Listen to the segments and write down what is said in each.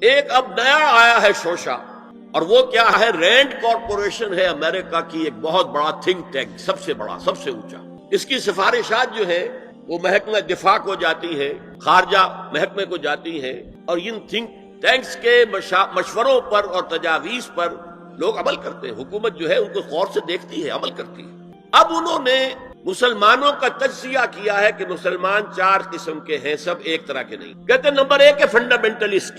ایک اب نیا آیا ہے شوشہ، اور وہ کیا ہے؟ رینڈ کارپوریشن ہے امریکہ کی ایک بہت بڑا تھنک ٹینک، سب سے بڑا، سب سے اونچا۔ اس کی سفارشات جو ہے وہ محکمہ دفاع کو جاتی ہے، خارجہ محکمے کو جاتی ہیں، اور ان تھنک ٹینکس کے مشوروں پر اور تجاویز پر لوگ عمل کرتے ہیں۔ حکومت جو ہے ان کو غور سے دیکھتی ہے، عمل کرتی ہے۔ اب انہوں نے مسلمانوں کا تجزیہ کیا ہے کہ مسلمان 4 قسم کے ہیں، سب ایک طرح کے نہیں۔ کہتے ہیں نمبر 1 ہے فنڈامنٹلسٹ،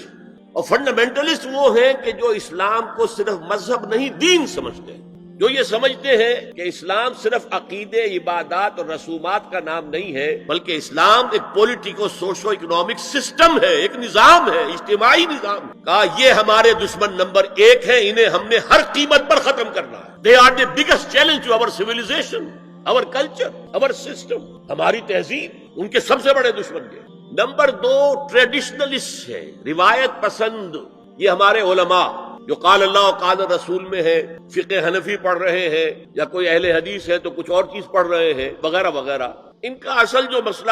اور فنڈامنٹلسٹ وہ ہیں کہ جو اسلام کو صرف مذہب نہیں دین سمجھتے ہیں، جو یہ سمجھتے ہیں کہ اسلام صرف عقیدے، عبادات اور رسومات کا نام نہیں ہے، بلکہ اسلام ایک پولیٹیکو سوشو اکنامک سسٹم ہے، ایک نظام ہے، اجتماعی نظام۔ کہا یہ ہمارے دشمن نمبر 1 ہیں، انہیں ہم نے ہر قیمت پر ختم کرنا ہے۔ They are the biggest challenge to our civilization, our culture, our system، ہماری تہذیب ان کے سب سے بڑے دشمن ہیں۔ نمبر 2 ٹریڈیشنلسٹ ہے، روایت پسند۔ یہ ہمارے علماء جو قال اللہ و قال رسول میں ہے، فقہ حنفی پڑھ رہے ہیں، یا کوئی اہل حدیث ہے تو کچھ اور چیز پڑھ رہے ہیں، وغیرہ وغیرہ، ان کا اصل جو مسئلہ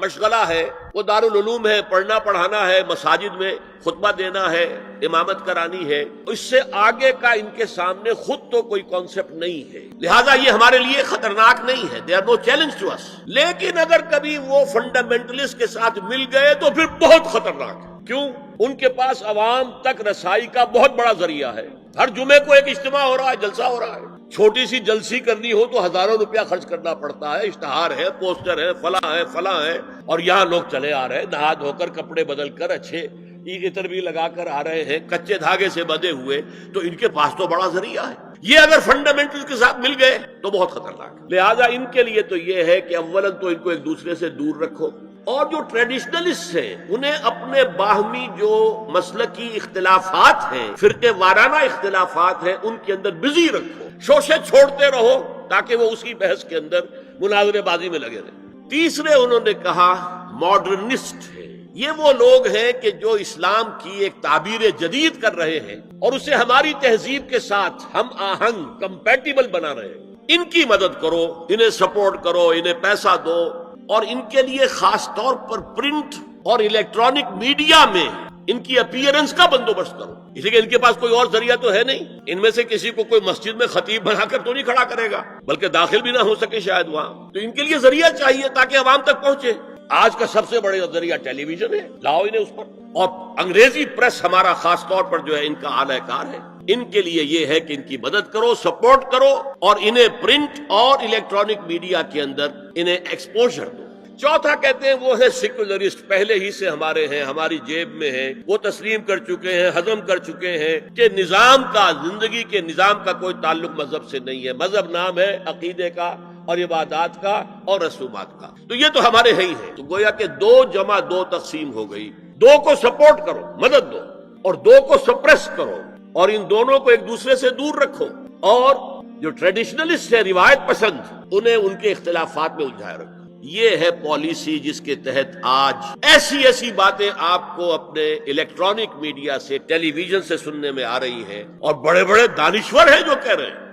مشغلہ ہے وہ دارالعلوم ہے، پڑھنا پڑھانا ہے، مساجد میں خطبہ دینا ہے، امامت کرانی ہے۔ اس سے آگے کا ان کے سامنے خود تو کوئی کانسیپٹ نہیں ہے، لہٰذا یہ ہمارے لیے خطرناک نہیں ہے۔ They are no challenge to us. لیکن اگر کبھی وہ فنڈامنٹلسٹ کے ساتھ مل گئے تو پھر بہت خطرناک ہے۔ کیوں؟ ان کے پاس عوام تک رسائی کا بہت بڑا ذریعہ ہے۔ ہر جمعے کو ایک اجتماع ہو رہا ہے، جلسہ ہو رہا ہے۔ چھوٹی سی جلسی کرنی ہو تو ہزاروں روپیہ خرچ کرنا پڑتا ہے، اشتہار ہے، پوسٹر ہے، فلاں ہے، اور یہاں لوگ چلے آ رہے ہیں نہا دھو کر، کپڑے بدل کر، اچھے عطر بھی لگا کر آ رہے ہیں، کچے دھاگے سے بندھے ہوئے، تو ان کے پاس تو بڑا ذریعہ ہے۔ یہ اگر فنڈامنٹل کے ساتھ مل گئے تو بہت خطرناک ہے۔ لہٰذا ان کے لیے تو یہ ہے کہ اولاً تو ان کو ایک دوسرے سے دور رکھو، اور جو ٹریڈیشنلسٹ ہیں انہیں اپنے باہمی جو مسلکی اختلافات ہیں، فرقے وارانہ اختلافات ہیں، ان کے اندر بزی رکھو، شوشے چھوڑتے رہو تاکہ وہ اسی بحث کے اندر مناظرے بازی میں لگے رہیں۔ تیسرے انہوں نے کہا ماڈرنسٹ ہے۔ یہ وہ لوگ ہیں کہ جو اسلام کی ایک تعبیر جدید کر رہے ہیں اور اسے ہماری تہذیب کے ساتھ ہم آہنگ، کمپیٹیبل بنا رہے ہیں۔ ان کی مدد کرو، انہیں سپورٹ کرو، انہیں پیسہ دو، اور ان کے لیے خاص طور پر پرنٹ اور الیکٹرانک میڈیا میں ان کی اپیئرنس کا بندوبست کرو، اس لیے ان کے پاس کوئی اور ذریعہ تو ہے نہیں۔ ان میں سے کسی کو کوئی مسجد میں خطیب بنا کر تو نہیں کھڑا کرے گا، بلکہ داخل بھی نہ ہو سکے شاید وہاں، تو ان کے لیے ذریعہ چاہیے تاکہ عوام تک پہنچے۔ آج کا سب سے بڑا ذریعہ ٹیلی ویژن ہے، لاؤ انہیں اس پر، اور انگریزی پریس ہمارا خاص طور پر جو ہے ان کا اعلی کار ہے۔ ان کے لیے یہ ہے کہ ان کی مدد کرو، سپورٹ کرو، اور انہیں پرنٹ اور الیکٹرانک میڈیا کے اندر انہیں ایکسپوژر دو۔ چوتھا کہتے ہیں وہ ہے سیکولرسٹ، پہلے ہی سے ہمارے ہیں، ہماری جیب میں ہیں، وہ تسلیم کر چکے ہیں، ہضم کر چکے ہیں کہ نظام کا، زندگی کے نظام کا کوئی تعلق مذہب سے نہیں ہے، مذہب نام ہے عقیدے کا اور عبادات کا اور رسومات کا، تو یہ تو ہمارے ہی ہیں۔ تو گویا کہ 2 جمع 2 تقسیم ہو گئی، 2 کو سپورٹ کرو، مدد دو، اور 2 کو سپریس کرو، اور ان دونوں کو ایک دوسرے سے دور رکھو، اور جو ٹریڈیشنلسٹ ہے، روایت پسند، انہیں ان کے اختلافات میں الجھائے رکھو۔ یہ ہے پالیسی جس کے تحت آج ایسی باتیں آپ کو اپنے الیکٹرانک میڈیا سے، ٹیلی ویژن سے سننے میں آ رہی ہیں، اور بڑے بڑے دانشور ہیں جو کہہ رہے ہیں